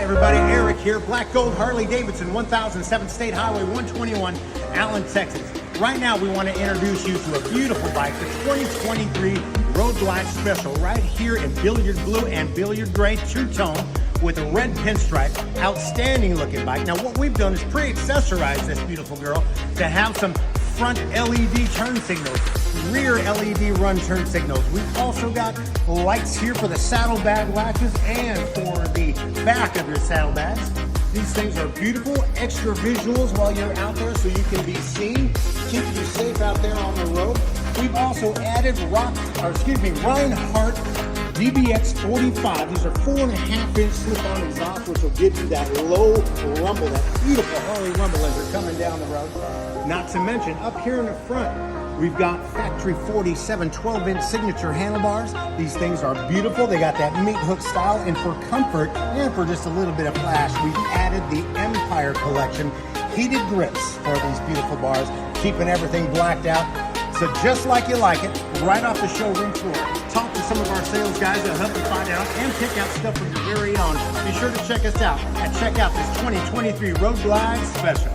everybody, Eric here, Black Gold Harley Davidson, 1007 State Highway 121, Allen, Texas. Right now we want to introduce you to a beautiful bike, the 2023 Road Glide Special, right here in Billiard Blue and Billiard Gray two-tone with a red pinstripe. Outstanding looking bike. Now what we've done is pre-accessorize this beautiful girl to have some front LED turn signals, rear LED run turn signals. We've also got lights here for the saddlebag latches and for the back of your saddlebags. These things are beautiful, extra visuals while you're out there so you can be seen, keep you safe out there on the road. We've also added Rinehart DBX45. These are 4.5-inch slip-on exhaust, which will give you that low rumble, that beautiful Harley rumble as you're coming down the road. Not to mention, up here in the front, we've got factory 47 12-inch signature handlebars. These things are beautiful. They got that meat hook style, and for comfort and for just a little bit of flash, we've added the Empire Collection heated grips for these beautiful bars, keeping everything blacked out. So just like you like it, right off the showroom floor. Talk to some of our sales guys that'll help you find out and pick out stuff for your very own. Be sure to check us out and check out this 2023 Road Glide Special.